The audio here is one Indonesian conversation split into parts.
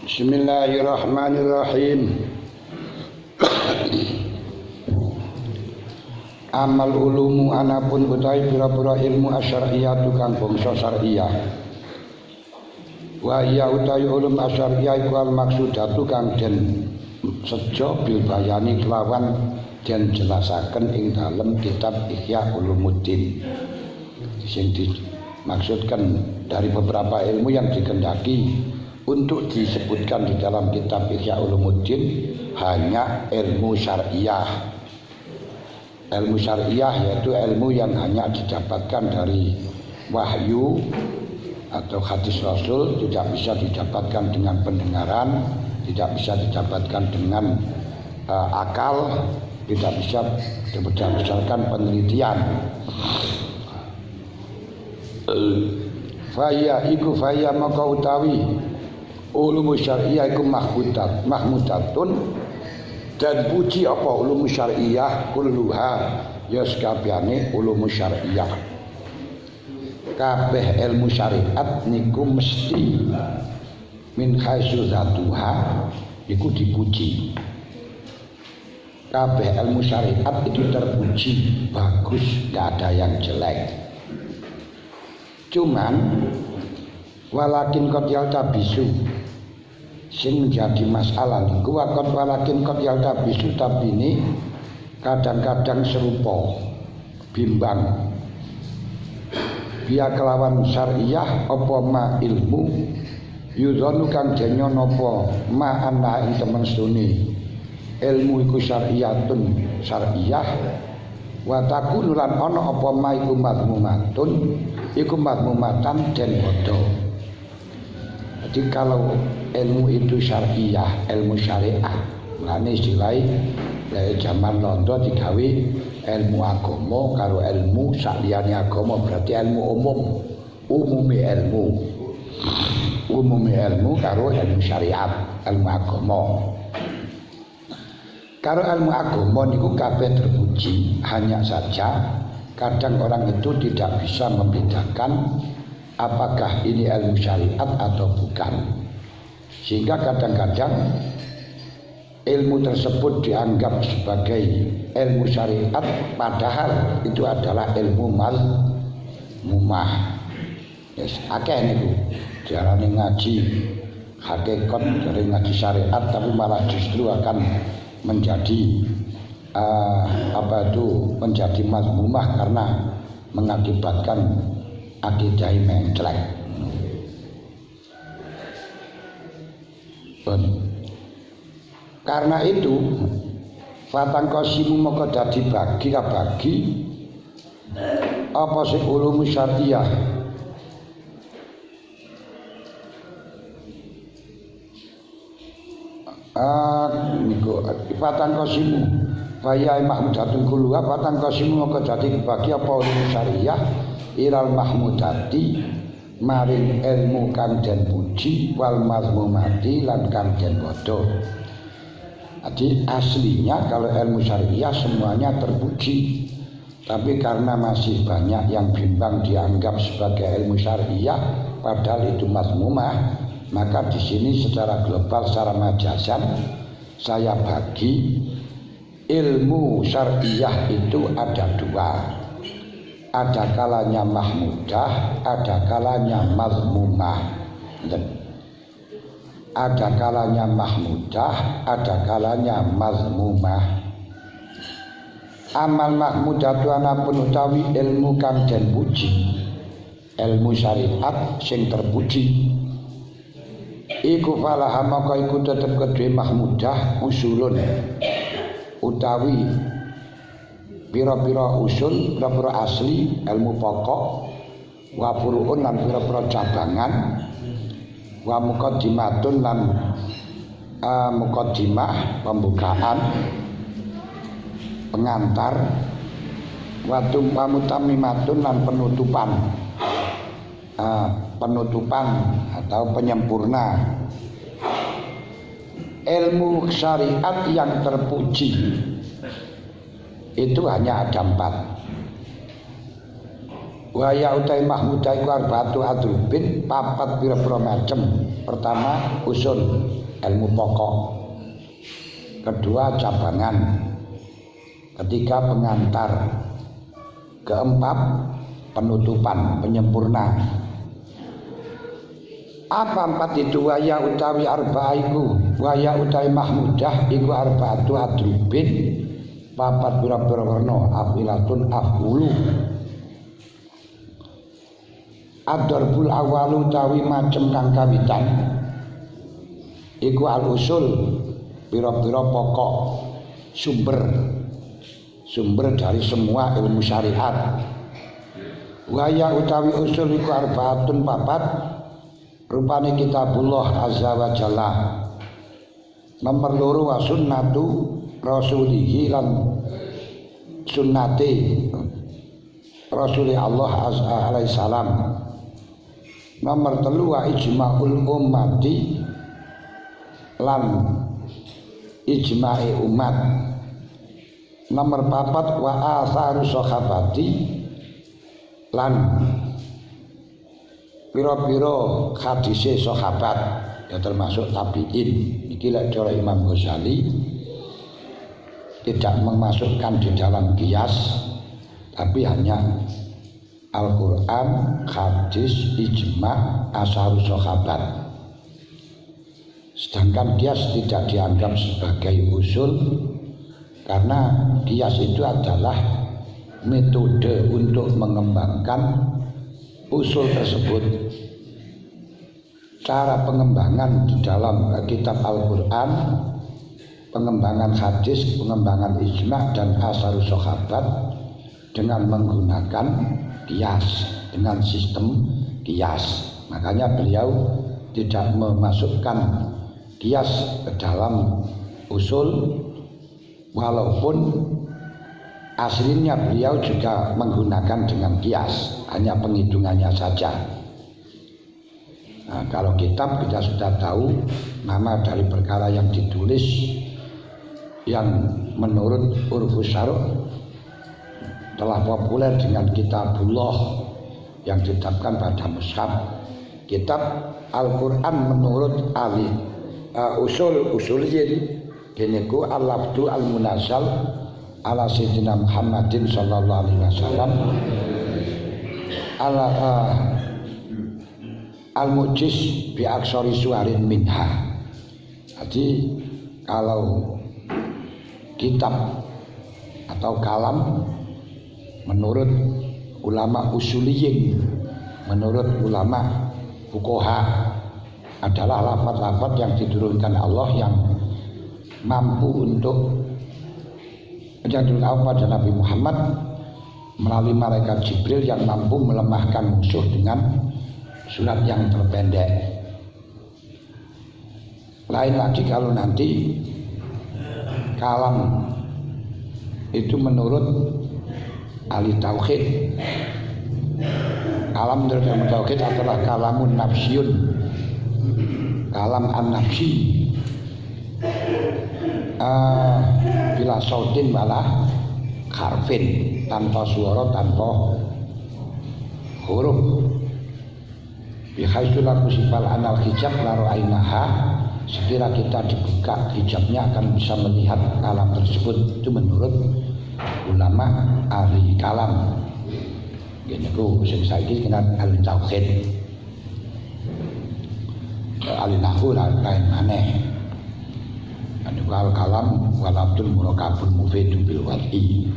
Bismillahirrahmanirrahim. Amal ulumu anapun utawi pira-pira ilmu asyariyah tukang bangsa syariah. Wa ya utawi ulum asyariyah iku al maksudatu kang den sejo bil bayani kelawan den jelasaken ing dalem kitab Ihya Ulumuddin. Sing dimaksudkan dari beberapa ilmu yang dikehendaki untuk disebutkan di dalam kitab Ihya Ulumuddin hanya ilmu syariah. Ilmu syariah yaitu ilmu yang hanya didapatkan dari wahyu atau hadis Rasul, tidak bisa didapatkan dengan pendengaran, tidak bisa didapatkan dengan akal, tidak bisa berdasarkan penelitian. Faya maka utawi ulum syariah iku mahmudatun dan puji apa ulum syariah kulluha ya sakabehane ulum syariah. Kabeh ilmu syariat niku mesti min haitsu zatuha iku dipuji. Kabeh ilmu syariat itu terpuji, bagus, gak ada yang jelek. Cuman walakin qad yaltabisu sing menjadi masalah niku walakin qad yaltabisu tapi ini kadang-kadang serupa bimbang biya kelawan syariah apa ma ilmu yuzonu kang jenyo nopo ma ana ing temen suni ilmu iku syariatun syariah wa takunu lan ana apa ma iku madmumatun iku madmumatan den bodho. Jadi kalau ilmu itu syariah, ilmu syariah, mulane istilah dari zaman Londo digawe ilmu agama karo ilmu saliyane agama, berarti ilmu umum, umumi ilmu karo ilmu syariat, ilmu agama. Karo ilmu agama niku kabeh terpuji, hanya saja kadang orang itu tidak bisa membedakan apakah ini ilmu syariat atau bukan, sehingga kadang-kadang ilmu tersebut dianggap sebagai ilmu syariat padahal itu adalah ilmu mumah. Yes, akeh niku diarani ngaji hakikat dari ngaji syariat tapi malah justru akan menjadi menjadi mazmumah karena mengakibatkan akidah menclek. Karena itu fatang qasimu maka dadi bagi apa sing ulum syariah niku fatang qasimu faya mahmudatun kulluha fatang qasimu maka dadi bagi apa ulum syariah ilal mahmudati maring ilmu kang den puji wal mazmumati lan kang den bodho. Jadi aslinya kalau ilmu syariah semuanya terpuji, tapi karena masih banyak yang bimbang dianggap sebagai ilmu syariah padahal itu mazmumah, maka di sini secara global, secara majazan saya bagi ilmu syariah itu ada dua. Ada kalanya mahmudah, ada kalanya mazmumah. Ada kalanya mahmudah, ada kalanya mazmumah. Amal mahmudah tu anapun utawi ilmu kang den puji, ilmu syariat sing terpuji. Iku falaha maka iku tetep kedue mahmudah usulun utawi pira-pira usul, pira-pira asli ilmu pokok, wa furu'un lan pira-pira cabangan, wa muqaddimatun lan muqaddimah pembukaan, pengantar, wa mutammimatun lan penutupan atau penyempurna. Ilmu syariat yang terpuji itu hanya ada 4. Waya utai mahmudah iku arba'atu adrubin papat pira-pira macem. Pertama usul ilmu pokok, kedua cabangan, ketiga pengantar, keempat penutupan, penyempurna. Apa empat itu? Waya utawi arbaiku, waya utawi mahmudah iku arba'atu adrubin papat pira-pira werna afilatun afulu. Ad-darbul awalu utawi macem kang kawitan iku al-usul pira-pira pokok sumber dari semua ilmu syariat. Waya utawi usul iku arba'atun papat rupane kitabullah azza wa jalla. Nomor loro wa sunnatu rasulihi lan sunnati rasuli Allah azza alaihi salam. Nomor telu wa ijma'ul ummati lan ijma'i umat. Nomor papat wa atharu sahabati lan pira-pira hadise sahabat, ya termasuk tabi'in. Iki lek cara Imam Ghazali tidak memasukkan di dalam qiyas, tapi hanya Al-Quran, hadis, ijma', asharu sahabat. Sedangkan qiyas tidak dianggap sebagai usul, karena qiyas itu adalah metode untuk mengembangkan usul tersebut. Cara pengembangan di dalam kitab Al-Quran, pengembangan hadis, pengembangan ijma' dan asharu sahabat dengan menggunakan qiyas, dengan sistem qiyas. Makanya beliau tidak memasukkan qiyas ke dalam usul, walaupun aslinya beliau juga menggunakan dengan qiyas, hanya penghitungannya saja. Nah, kalau kitab kita sudah tahu nama dari perkara yang ditulis yang menurut urfus syar'u telah populer dengan kitabullah yang ditetapkan pada mushaf. Kitab Al-Quran menurut ahli usuliyin kiniku al-lafdu al-munazal ala sayyidina Muhammadin sallallahu alaihi wasallam ala al-mujiz bi aksari suarin minha. Jadi kalau kitab atau kalam menurut ulama usuliyin, menurut ulama fuqaha adalah lafaz-lafaz yang diturunkan Allah yang mampu untuk menjadi pada Nabi Muhammad melalui malaikat Jibril yang mampu melemahkan musuh dengan surat yang terpendek. Lain lagi kalau nanti kalam itu menurut ahli tauhid. Kalam menurut ahli tauhid adalah kalamun nafsiyun, kalam an-nafsi, bila sautin malah harfin, tanpa suara, tanpa huruf. Bihaitsulah kusifal anal hijab laro ainaha, sekira kita dibuka hijabnya akan bisa melihat kalam tersebut. Itu menurut ulama ahli kalam. Gini ku sing saiki kena ahli tauhid, ahli nahwu lain maneh. Anu kalam wal abdul murakabul mufidun bil wali.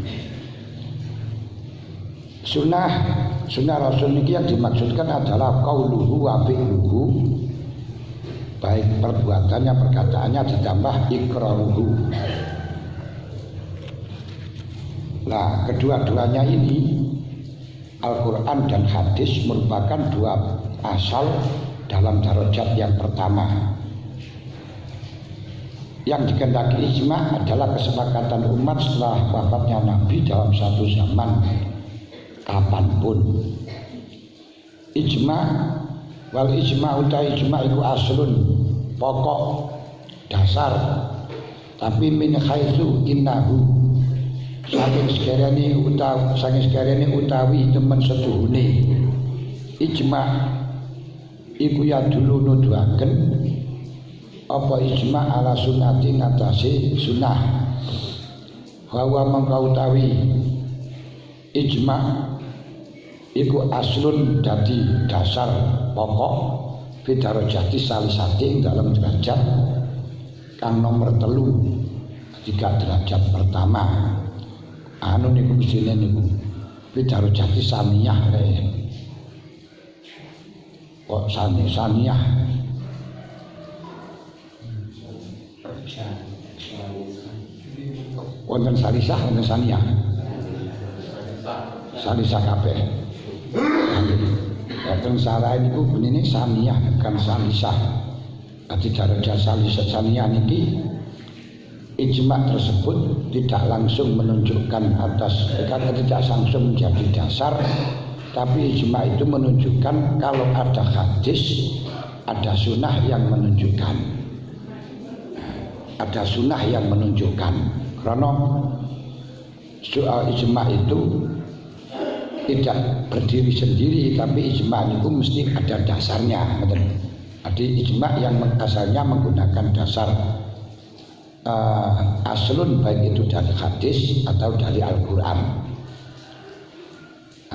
Sunnah Rasul ini yang dimaksudkan adalah qauluhu wa fi'luhu, baik perbuatannya, perkataannya ditambah iqraruhu. Nah, kedua-duanya ini Al-Quran dan hadis merupakan dua asal dalam darajat yang pertama. Yang dikehendaki ijma' adalah kesepakatan umat setelah wafatnya Nabi dalam satu zaman kapanpun. Ijma' wal ijma' utai ijma' iku aslun, pokok dasar, tapi min haitsu innahu saking sekerene utawi temen setuhune ijma iku ya dulu nuduhaken apa ijma ala sunnati ngatasi sunnah bahwa mangka utawi ijma iku aslun dadi dasar pokok fidarajati salisati ing dalam derajat kang nomor 3 derajat pertama anu niku mesine niku fidarajati saniyah kok saniyah wonten salisah wonten saniyah salisah kabeh wonten salah niku bunine saniyah bukan salisah dadi darajat saniyah niki ijma tersebut tidak langsung menunjukkan atas karena tidak langsung menjadi dasar, tapi ijma itu menunjukkan kalau ada hadis ada sunnah yang menunjukkan karena soal ijma itu tidak berdiri sendiri, tapi ijma itu mesti ada dasarnya. Jadi ijma yang asalnya menggunakan dasar aslun, baik itu dari hadis atau dari Al-Quran.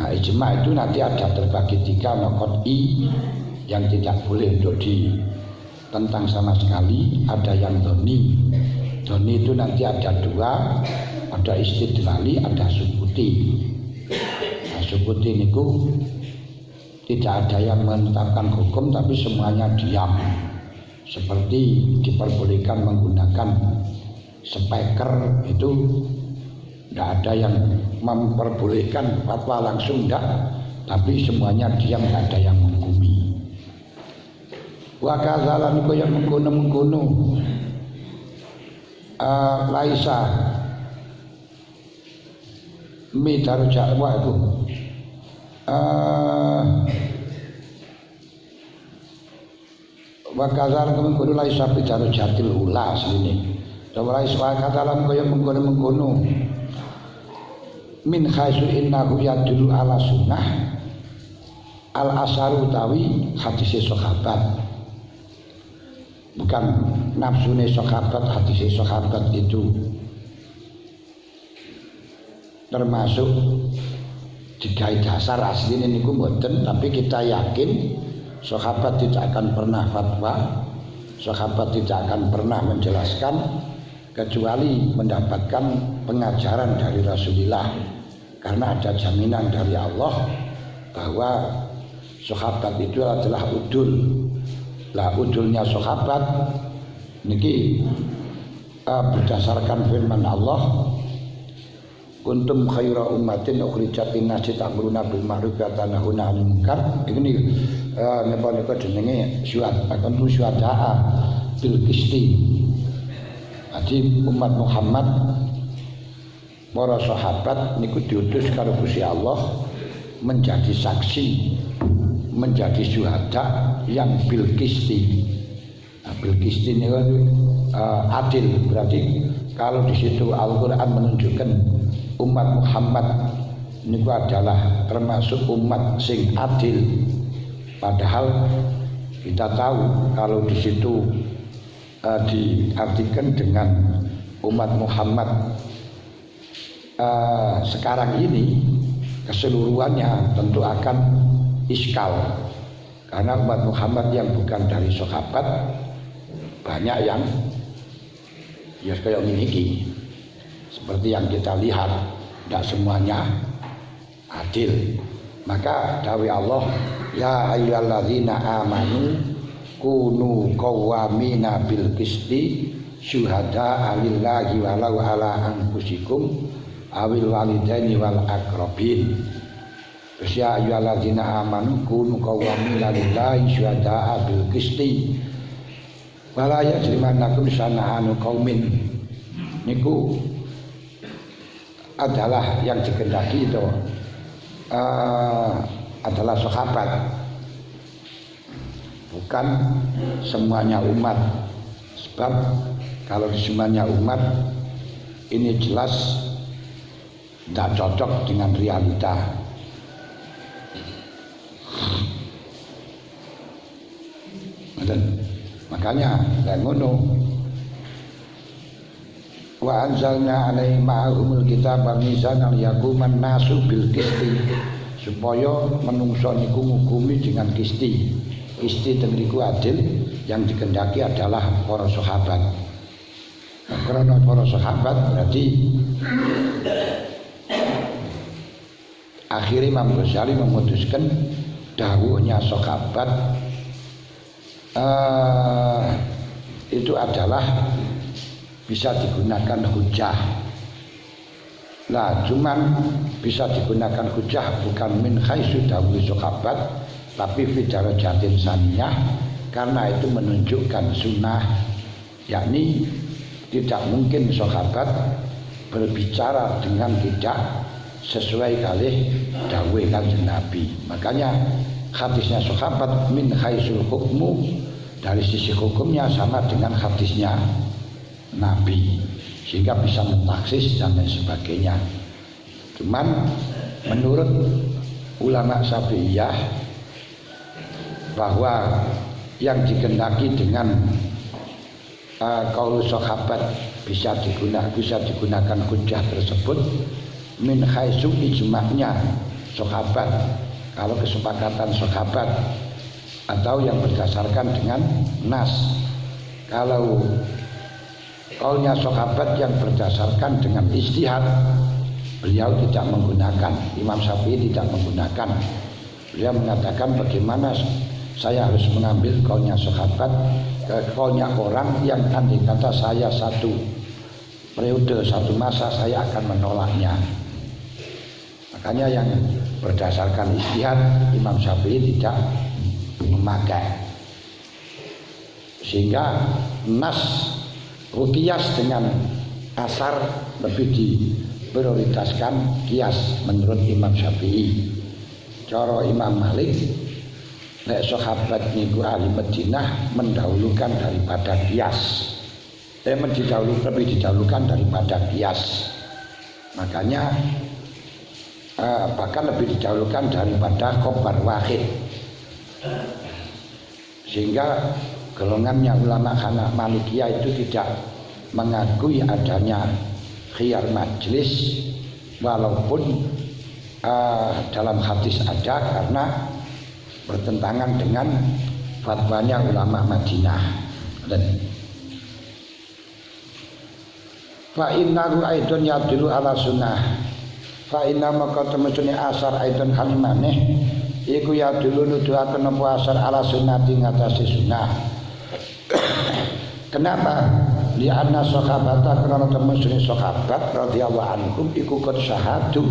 Nah, ijma itu nanti ada terbagi 3, qat'i yang tidak boleh untuk ditentang sama sekali, ada yang doni itu nanti ada 2, ada istidlali, ada subuti. Nah, subuti niku tidak ada yang menetapkan hukum, tapi semuanya diam. Seperti diperbolehkan menggunakan speaker itu tidak ada yang memperbolehkan fatwa langsung, tidak, tapi semuanya diam, tidak ada yang menghukumi. Wa kadzalan kaya mengkono laisa midarja wa itu wa kadzalan mengkono laisa bidarjatil ula asline. Dawai suaka dalam kaya mengkono min khaisu innahu yadullu ala sunnah al asaru utawi hadis sahabat, bukan nafsune sahabat. Hadis sahabat itu termasuk digawe dasar asline niku mboten, tapi kita yakin sahabat tidak akan pernah fatwa, sahabat tidak akan pernah menjelaskan kecuali mendapatkan pengajaran dari Rasulullah, karena ada jaminan dari Allah bahwa sahabat itu adalah udul. Lah udulnya sahabat niki berdasarkan firman Allah, kuntum khaira ummatin ukhrijat linnasi ta'muruna bil ma'ruf wa tanhauna 'anil munkar. Ini napa jenenge syuhada bil qisti. Jadi umat Muhammad, para sahabat niku diutus karo Gusti Allah menjadi saksi, menjadi syuhada yang bil qisti. Nah, bil qisti niku adil, berarti kalau di situ Al-Qur'an menunjukkan umat Muhammad niku adalah termasuk umat sing adil, padahal kita tahu kalau di situ diartikan dengan umat Muhammad sekarang ini keseluruhannya tentu akan iskal, karena umat Muhammad yang bukan dari sahabat banyak yang ya kayak gini, seperti yang kita lihat, tidak semuanya adil. Maka dawuh Allah, ya ayyuhalladzina amanu kunu qawwamina bil qisti syuhada lillahi walau ala anfusikum awil walidaini wal aqrabin. Terus ya ayyuhalladzina amanu kunu qawwamina lillahi syuhada bil qisti wala yajrimannakum sana'anu qaumin. Niku adalah yang dikehendaki itu adalah sahabat, bukan semuanya umat. Sebab kalau semuanya umat ini jelas tidak cocok dengan realita. Makanya kayak ngono. Wa anzalna alaihi ma'ahumul kitaba mizanan yaquman nasu bil qisti, supaya menungso niku ngukumi dengan qisti. Qisti tengriku adil, yang dikehendaki adalah para sahabat. Karena para sahabat berarti akhirnya Imam Ghazali memutuskan dawuhnya sahabat itu adalah bisa digunakan hujah. Nah, cuman bisa digunakan hujah bukan min haitsu dawuh sahabat, tapi fi darajatin saniyah, karena itu menunjukkan sunnah, yakni tidak mungkin sahabat berbicara dengan tidak sesuai kali dawuh Kanjeng Nabi. Makanya hadisnya sahabat min haitsul hukmu, dari sisi hukumnya sama dengan hadisnya Nabi, sehingga bisa mentaksis dan lain sebagainya. Cuman menurut ulama Syafi'iyah bahwa yang dikehendaki dengan kaul sahabat bisa digunakan hujjah tersebut min haitsu ijma'nya sahabat, kalau kesepakatan sahabat, atau yang berdasarkan dengan nas. Kalau kaulnya sahabat yang berdasarkan dengan ijtihad, beliau tidak menggunakan, Imam Syafi'i tidak menggunakan. Beliau mengatakan bagaimana saya harus mengambil kaulnya sahabat ke kaulnya orang yang andai kata saya satu periode, satu masa saya akan menolaknya. Makanya yang berdasarkan ijtihad Imam Syafi'i tidak memakai, sehingga nas qiyas dengan asar lebih diprioritaskan kias menurut Imam Syafi'i. Cara Imam Malik, nek sahabat niku ahli Madinah mendahulukan daripada kias, lebih didahulukan daripada kias. Makanya bahkan lebih didahulukan daripada khobar wahid, sehingga golongannya ulama Hanafi Malikiyah itu tidak mengakui adanya khiyar majlis, walaupun dalam hadis ada, karena bertentangan dengan fatwanya ulama Madinah. Dan fa innahu aidun yadullu ala sunnah, fa inna maka temene asar aidun halimane iku yadullu nuduhaken apa asar ala sunnati ngatasi sunnah. Kenapa? Lianna sahabata, karena teman sunni sahabat radhiyallahu anhum iku qad syahadu,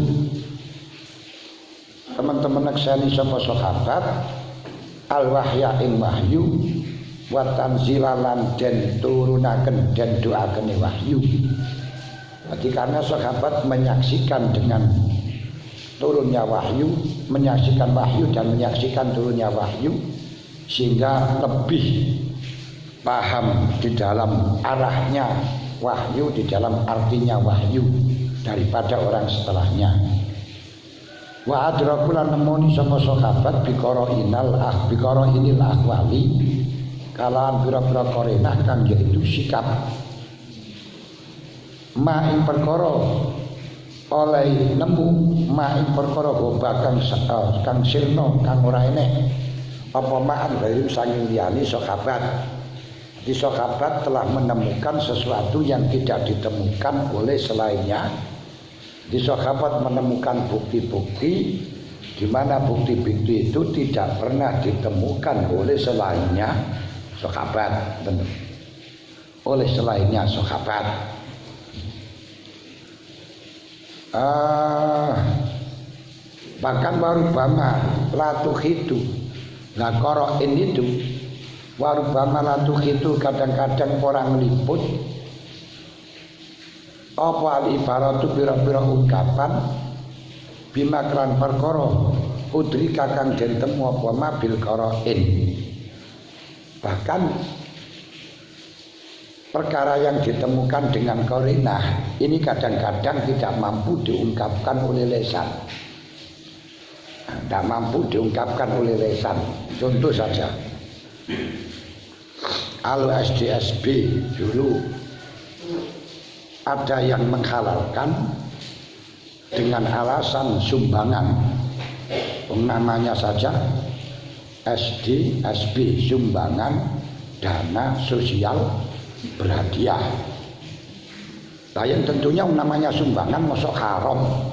teman-teman naksani sapa sahabat al wahya ing wahyu wa tanzilalan den turunaken den doaken wahyu. Berarti karena sahabat menyaksikan dengan turunnya wahyu, menyaksikan wahyu dan menyaksikan turunnya wahyu, sehingga lebih paham di dalam arahnya wahyu, di dalam artinya wahyu daripada orang setelahnya. Wa adrakulan nemoni sama sahabat bikoro inil akwali, kalaan pira-pira korenah kang yaitu sikap ma'ing perkoro oleh nemu ma'ing perkoro hoba kang sirno kang ora enek apa ma'an dari sanging liyane sahabat. Di sahabat telah menemukan sesuatu yang tidak ditemukan oleh selainnya. Di sahabat menemukan bukti-bukti di mana bukti-bukti itu tidak pernah ditemukan oleh selainnya sahabat, oleh selainnya sahabat. Bahkan warubama latuh itu, nah koroin itu warubama latuh itu kadang-kadang orang meliput apa al-ibaratu pira-pira ungkapan bimakran perkara udri kakang den temu apa mabil koroin. Bahkan perkara yang ditemukan dengan qarinah ini kadang-kadang tidak mampu diungkapkan oleh lisan. Tidak mampu diungkapkan oleh lisan. Contoh saja, kalau SDSB dulu ada yang menghalalkan dengan alasan sumbangan, namanya saja SDSB, sumbangan dana sosial berhadiah. Nah, yang tentunya namanya sumbangan masuk haram.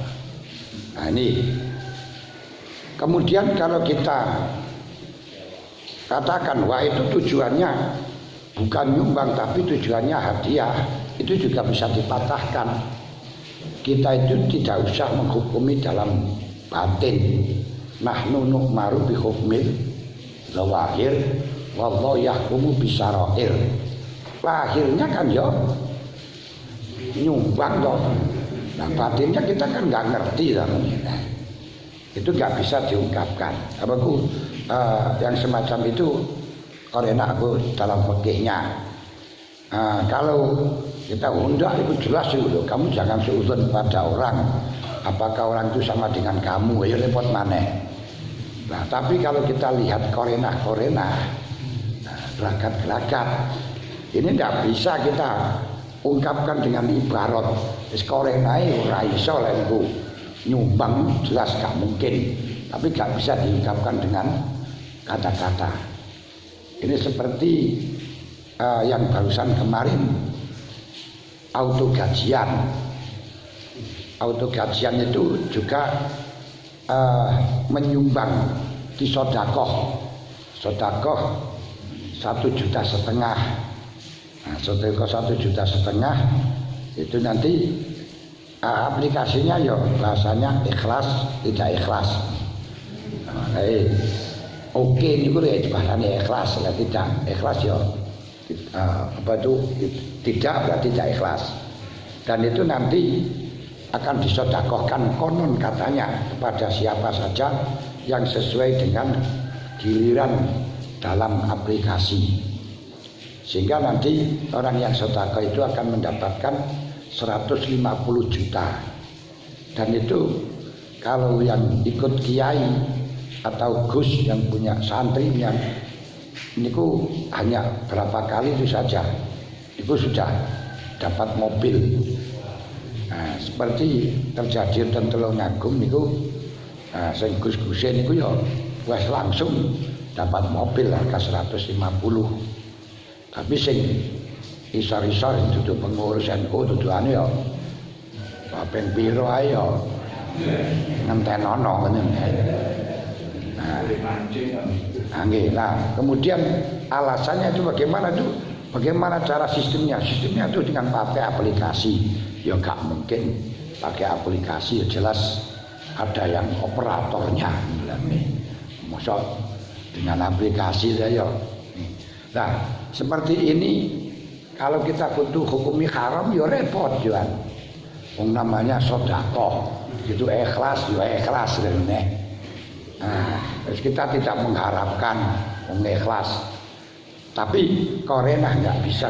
Nah ini. Kemudian kalau kita katakan wah itu tujuannya bukan nyumbang tapi tujuannya hadiah, itu juga bisa dipatahkan. Kita itu tidak usah menghukumi dalam batin. Nahnu nu'maru bi hukmil zawahir wallahu yahkumu bisarair. Lahirnya kan ya nyumbang toh. Nah batinnya kita kan nggak ngerti namanya. Itu nggak bisa diungkapkan. Yang semacam itu karena aku dalam fikihnya. Kalau kita undak itu jelas itu, kamu jangan seuzon pada orang. Apakah orang itu sama dengan kamu? Ya repot maneh. Nah tapi kalau kita lihat korena, gelagat-gelagat, ini tidak bisa kita ungkapkan dengan ibarat. Korenai ora iso lha niku nyumbang jelas gak mungkin, tapi gak bisa diungkapkan dengan kata-kata. Ini seperti yang barusan kemarin auto gajian. Auto gajian itu juga menyumbang di sodakoh 1,5 juta. Nah, sodakoh 1,5 juta itu nanti aplikasinya ya bahasanya ikhlas tidak ikhlas. Oke ini gue ya bahasanya ikhlas ya tidak ikhlas ya tidak berarti tidak ikhlas. Dan itu nanti akan disodakohkan konon katanya kepada siapa saja yang sesuai dengan giliran dalam aplikasi, sehingga nanti orang yang sodakoh itu akan mendapatkan 150 juta. Dan itu kalau yang ikut kiai atau gus yang punya santri yang ini hanya berapa kali itu saja itu sudah dapat mobil. Nah, seperti terjadi dan Tulungagung niku sing gus-guse niku ya wis langsung dapat mobil harga 150. Tapi sing isor-isor itu pengurus NU tujuane ya ping piro ae ya ngentenono ngene. Nah, kemudian alasannya itu bagaimana cara sistemnya? Sistemnya itu dengan pakai aplikasi. Ya gak mungkin pakai aplikasi, ya jelas ada yang operatornya. Masa dengan aplikasi saya. Nah, seperti ini kalau kita butuh hukumi haram ya repot juan. Namanya sedekah, itu ikhlas ya ikhlas rene. Nah, terus kita tidak mengharapkan ikhlas. Tapi korena nggak bisa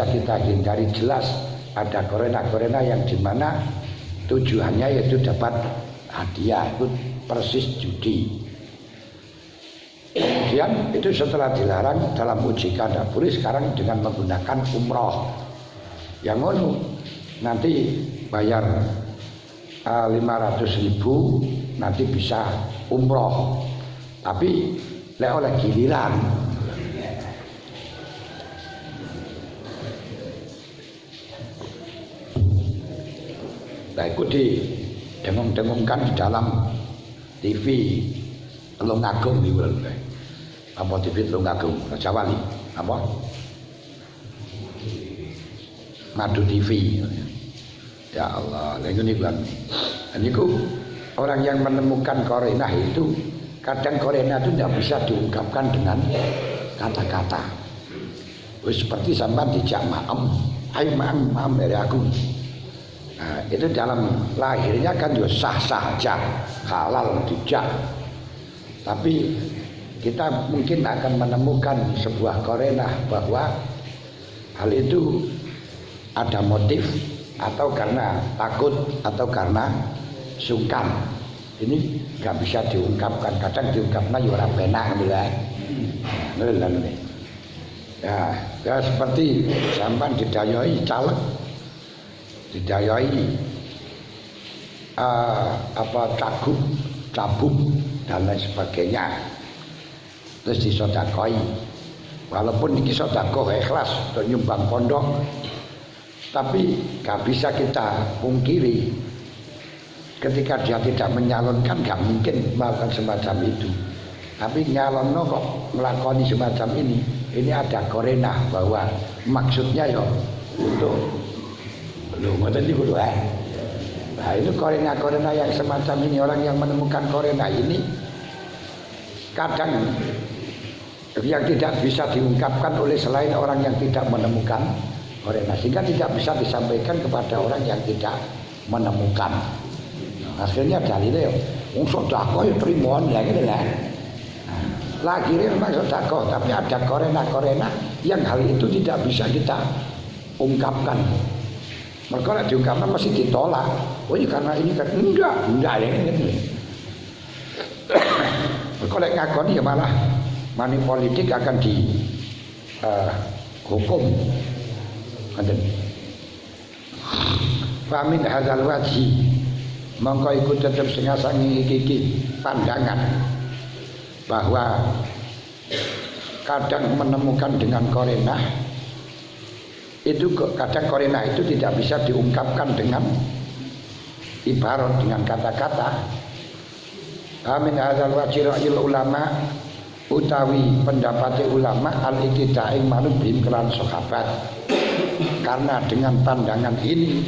kita hindari. Jelas ada korena yang dimana tujuannya yaitu dapat hadiah, itu persis judi. Kemudian itu setelah dilarang dalam uji kadaburi, sekarang dengan menggunakan umroh yang nanti bayar 500.000 nanti bisa umroh, tapi oleh giliran. Nah, itu didengung-dengungkan di dalam TV Tulungagung nih, apa TV Tulungagung Raja Wali, apa Madu TV. Ya Allah, ini kan, ini orang yang menemukan korenah itu kadang korenah itu tidak bisa diungkapkan dengan kata-kata. Seperti sampai dijak maem, ayo maem dari aku. Nah, itu dalam lahirnya kan juga sah-sah aja, halal dijak. Tapi kita mungkin akan menemukan sebuah korenah bahwa hal itu ada motif atau karena takut atau karena sungkan. Ini nggak bisa diungkapkan, kadang diungkapnya ya ora penak gitu ya. Ya seperti sampan didayai caleg, didayai cagup, cabuk dan lain sebagainya. Terus disodakoi, walaupun ini sodakoh ikhlas untuk nyumbang pondok, tapi gak bisa kita pungkiri ketika dia tidak menyalonkan gak mungkin melakukan semacam itu. Tapi nyalonno kok melakoni semacam ini ada korenah bahwa maksudnya ya untuk ngoten niku lho. Nah itu korena yang semacam ini, orang yang menemukan korena ini kadang yang tidak bisa diungkapkan oleh selain orang yang tidak menemukan korena, sehingga tidak bisa disampaikan kepada orang yang tidak menemukan. Akhirnya dalilnya wong sedekah ya trimoan ya gitu lah. Lagi memang sedekah, tapi ada korena yang hal itu tidak bisa kita ungkapkan. Mereka nek diungkapkan masih ditolak. Oh ini karena ini kan enggak ya gitu. Mereka nek ngakoni ya malah money politik akan dihukum. Ngoten. Famin hadzal wajhi mongko iku tetep sing asangi iki pandangan bahwa kadang menemukan dengan korenah itu, kadang korenah itu tidak bisa diungkapkan dengan ibarat, dengan kata-kata. Amin hadzal wajhi ra'yul ulama utawi pendapati ulama al-iktidai manut bim kelan sahabat. Karena dengan pandangan ini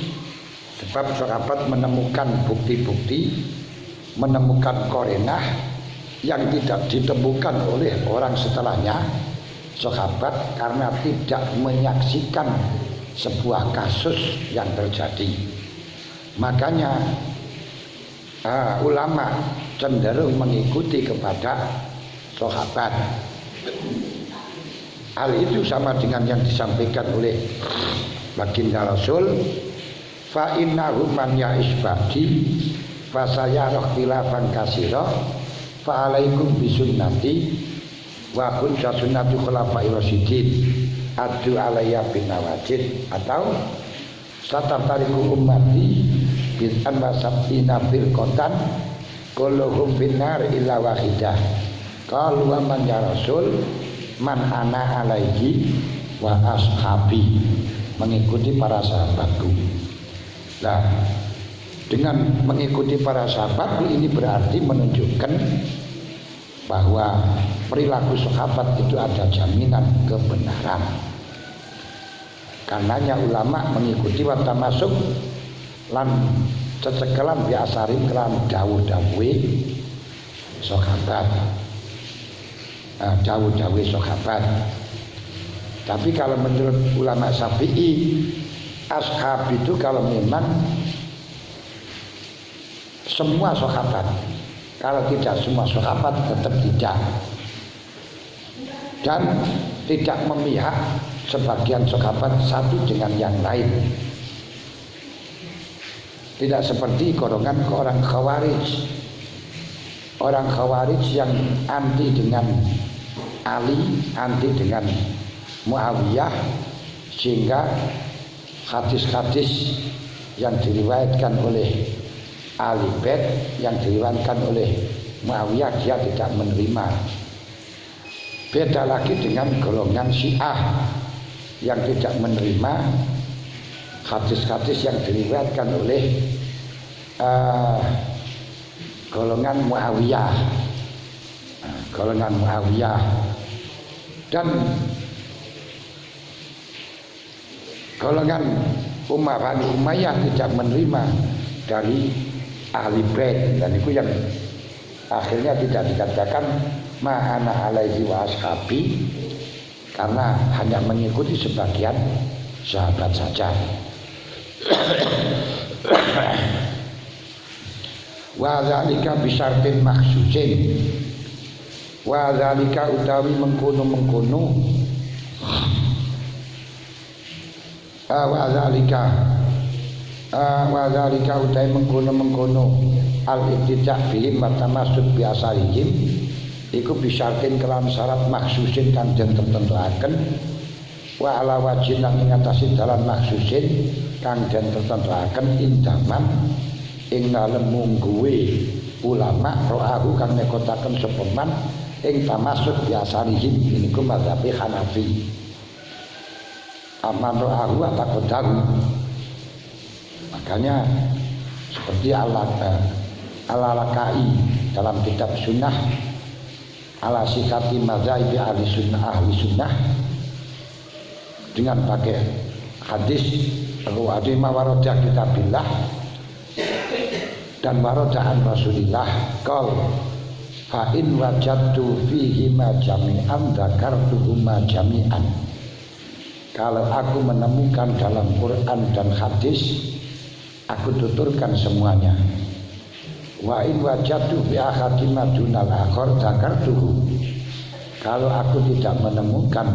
sebab sahabat menemukan bukti-bukti, menemukan korenah yang tidak ditemukan oleh orang setelahnya sahabat, karena tidak menyaksikan sebuah kasus yang terjadi. Makanya ulama cenderung mengikuti kepada sahabat. Hal itu sama dengan yang disampaikan oleh baginda Rasul, fa innahu man ya'ish ba'di fa sayara khilafan katsira fa alaikum bisunnati wa kun sunnati khulafa'ir rasyidin adu alayya bin nawajid, atau satatariku ummati bid'an wa sab'ina firqatan kulluhum finnar illa wahidah. Qalu wa man ya Rasul man ana alaihi wa ashabi, mengikuti para sahabatku. Nah, dengan mengikuti para sahabat ini berarti menunjukkan bahwa perilaku sahabat itu ada jaminan kebenaran. Karenanya ulama mengikuti wa tamasuk lan cecekelan biasarin kelan dawuh-dawuhe sahabat. Dawuh-dawuhe sahabat. Tapi kalau menurut ulama Syafi'i, ashab itu kalau memang semua sahabat, kalau tidak semua sahabat tetap tidak, dan tidak memihak sebagian sahabat satu dengan yang lain. Tidak seperti golongan orang Khawarij. Orang Khawarij yang anti dengan Ali, anti dengan Muawiyah, sehingga hadis-hadis yang diriwayatkan oleh Ahli Bait yang diriwayatkan oleh Muawiyah dia tidak menerima. Beda lagi dengan golongan Syiah yang tidak menerima hadis-hadis yang diriwayatkan oleh golongan Muawiyah. Golongan Muawiyah dan golongan Bani Umayyah tidak menerima dari Ahli Bait, dan itu yang akhirnya tidak dikatakan ma'ana alaihi wa ashabi, karena hanya mengikuti sebagian sahabat saja. Wa dzalika bisyartin makhsusin, Wa zalika utawi mengkono-mengkono wa zalika utawi mengkono-mengkono al-ittija' bihim wa tamassuk bi asarihim iku bisyartin kelan syarat maksusin kang den tertentuaken wa ala wajin lan ing atase dalan maksusin kang den tertentuaken indaman ing dalem mungguwe ulama ro'ahu kang nekotaken sapa man ing tamasuk biasarihim niku mazhab Hanafi. Aman ro'ahu atakodahu. Makanya seperti Al-Lalakai dalam kitab sunnah ala sikati mazhab ahli sunnah dengan pakai hadis ruwadi mawarodah kitabillah dan warodaan Rasulillah qol fa in wajadtu fihi ma jami'an dzakartuhuma jami'an. Kalau aku menemukan dalam Quran dan hadis aku tuturkan semuanya. Wa in wajadtu bi ahadin dunal akhar dzakartuhu. Kalau aku tidak menemukan,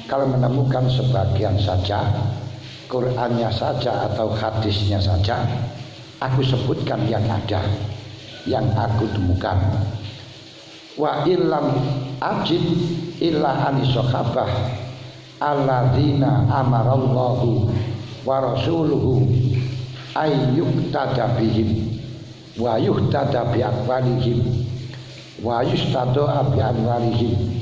kalau menemukan sebagian saja, Qurannya saja atau hadisnya saja, aku sebutkan yang ada, yang aku temukan. Wa illam ajid illa anisohabah alladzina amarallahu wa rasuluhu ayyuktada bihim wa yuhtada bi aqwalihim wa yustada'a bi anwarihim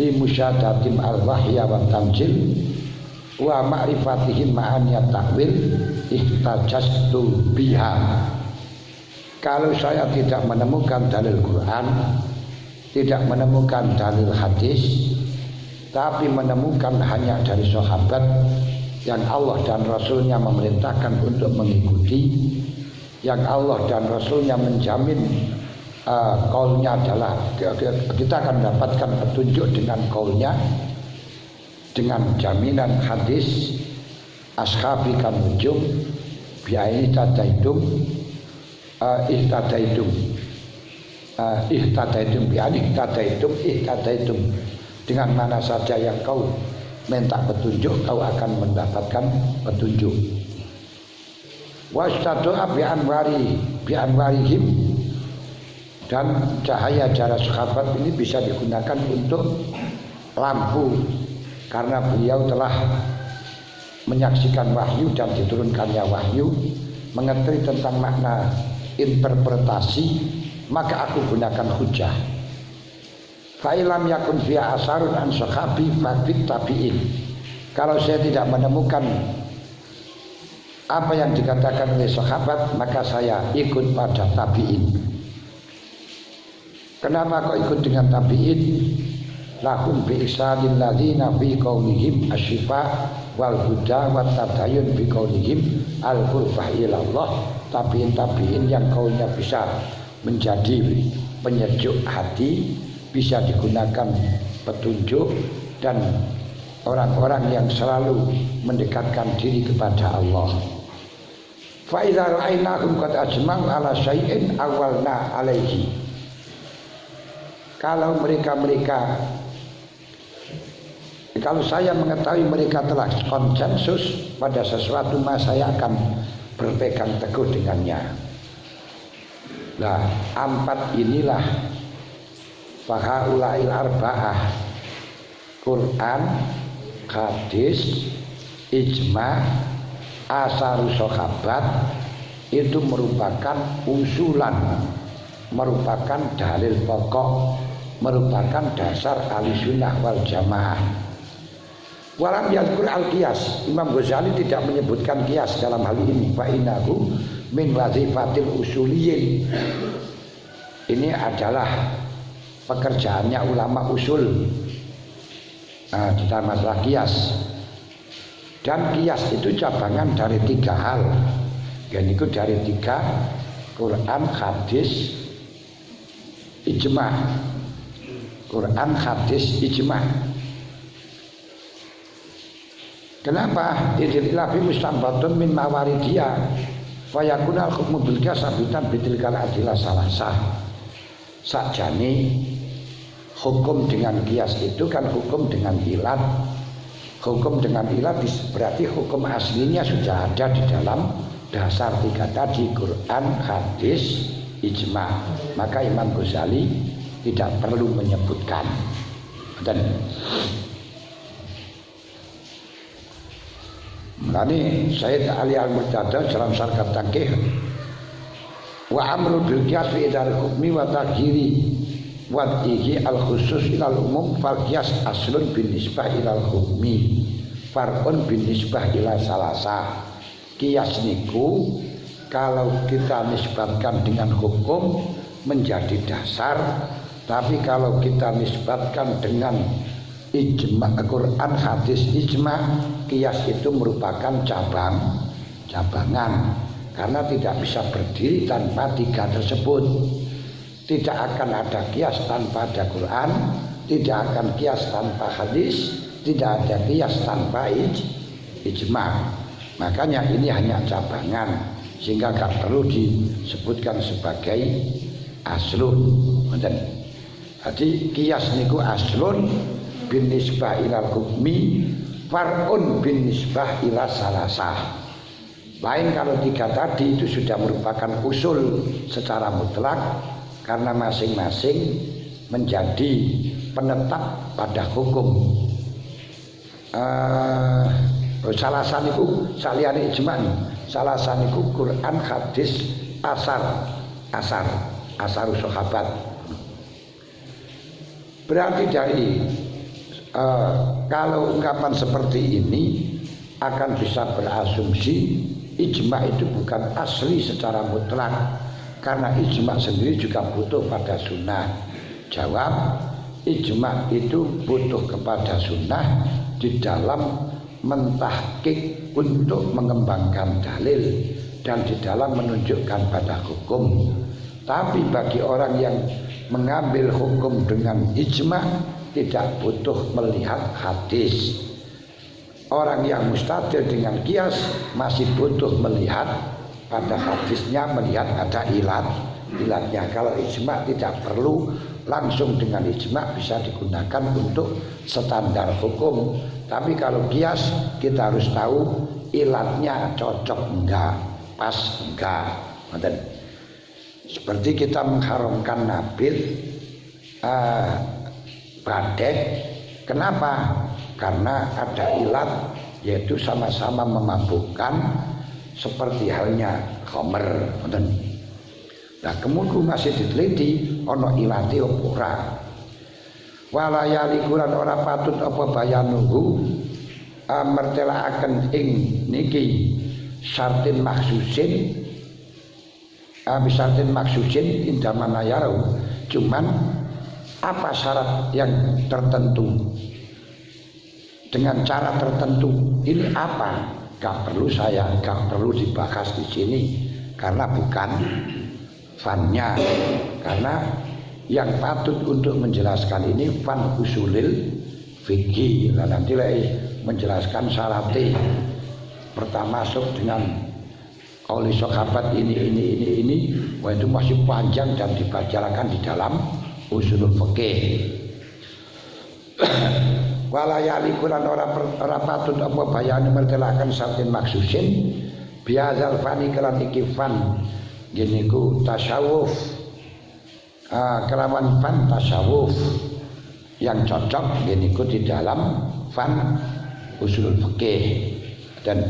li musyadatim al-wahya wa tamjil wa ma'rifatihim ma'aniyat ta'wil ihtajastu biha. Kalau saya tidak menemukan dalil Quran, tidak menemukan dalil hadis, tapi menemukan hanya dari sahabat yang Allah dan Rasulnya memerintahkan untuk mengikuti, yang Allah dan Rasulnya menjamin kaulnya adalah kita akan mendapatkan petunjuk dengan kaulnya, dengan jaminan hadis ashabi kan nujum bi'aini tadaidum ihtadaidum bi'aini ihtadaidum dengan mana saja yang kau minta petunjuk kau akan mendapatkan petunjuk. Wastado'a bi'anwarihim dan cahaya jarak sahabat ini bisa digunakan untuk lampu karena beliau telah menyaksikan wahyu dan diturunkannya wahyu, mengetahui tentang makna interpretasi, maka aku gunakan hujah. Fa'ilam yakun fiha asarun an sahabi fabit tabi'in. Kalau saya tidak menemukan apa yang dikatakan oleh sahabat, maka saya ikut pada tabi'in. Kenapa kok ikut dengan tabi'in? Lahum bi ihsanil ladzina fi qaulihim asyifa wal huda wat tadayun bi qaulihim al qurbah ila Allah. Tabi'in yang kaulnya bisa menjadi penyejuk hati, bisa digunakan petunjuk, dan orang-orang yang selalu mendekatkan diri kepada Allah. Fa idza ra'ainahum qad ajma'u ala syai'in awalna alaihi. Kalau saya mengetahui mereka telah konsensus pada sesuatu, maka saya akan berpegang teguh dengannya. Nah, empat inilah fahaulail arba'ah, Quran, hadis, ijma, asaru sahabat, itu merupakan usulan, merupakan dalil pokok, merupakan dasar ahlussunnah wal jamaah. Walam yadkur al-qiyas, Imam Ghazali tidak menyebutkan qiyas dalam hal ini. Fa innahu min wazifatil usuliyin. Ini adalah pekerjaannya ulama usul. Kita masalah qiyas. Dan qiyas itu cabangan dari tiga hal. Dan itu dari tiga: Quran, hadis, ijma. Quran, hadis, ijma. Kenapa? Idil ilafi mustabatun min mawaridiyah fa yakunal hukmu bil qiyas sabitan bitilkal adilah salasah. Sakjane hukum dengan kias itu kan hukum dengan ilat. Hukum dengan ilat berarti hukum aslinya sudah ada di dalam dasar tiga tadi, Quran, hadis, ijma. Maka Imam Ghazali tidak perlu menyebutkan. Dan ini Sayyid Ali Al-Murtada dalam Syarkat Taqih wa amru bil qiyas fi idar hukmi wa taghiri wa tihi al khusus ilal umum fal qiyas aslun bin nisbah ilal hukmi farqun bin nisbah ila salasa. Qiyas niku kalau kita nisbatkan dengan hukum menjadi dasar, tapi kalau kita nisbatkan dengan ijma, Quran, hadis, ijma, qiyas itu merupakan cabangan karena tidak bisa berdiri tanpa tiga tersebut. Tidak akan ada qiyas tanpa ada Quran, tidak akan qiyas tanpa hadis, tidak ada qiyas tanpa ijma. Makanya ini hanya cabangan sehingga gak perlu disebutkan sebagai aslun. Jadi qiyas niku aslun bin nisbah ilal hukmi far'un bin nisbah ila salasah. Lain kalau tiga tadi itu sudah merupakan usul secara mutlak karena masing-masing menjadi penetap pada hukum. Salasan itu saliyane ijma, salasan itu Quran, hadis, asar sahabat. Berarti dari kalau ungkapan seperti ini akan bisa berasumsi ijma itu bukan asli secara mutlak karena ijma sendiri juga butuh pada sunnah. Jawab, ijma itu butuh kepada sunnah di dalam mentahqiq untuk mengembangkan dalil dan di dalam menunjukkan pada hukum. Tapi bagi orang yang mengambil hukum dengan ijma tidak butuh melihat hadis. Orang yang mustadil dengan qiyas masih butuh melihat pada hadisnya, melihat ada ilatnya. Kalau ijma tidak perlu langsung dengan ijma, bisa digunakan untuk standar hukum. Tapi kalau qiyas kita harus tahu ilatnya cocok enggak, pas enggak. Seperti kita mengharamkan nabil, badek. Kenapa? Karena ada ilat, yaitu sama-sama memabukkan seperti halnya khamr. Nah kemudian masih diteliti ono ilati apa ora. Wala yalikulan ora patut apa bayanuhu mertelaaken ing niki syartin maksusin bisartin maksusin indamana yarau. Cuman apa syarat yang tertentu dengan cara tertentu ini apa? Gak perlu dibahas di sini karena bukan fannya. Karena yang patut untuk menjelaskan ini fan usulil fikih. Nah nanti menjelaskan syaratnya pertama masuk dengan oleh sahabat ini, wah itu masih panjang dan dibicarakan di dalam usulul fikih. Walayali kulan ora patut apa bayane mertelakan sartin maksusin biazal fani kelan iki fan gini ku tasawuf kelawan fan tasawuf yang cocok gini ku di dalam fan usulul fikih. Dan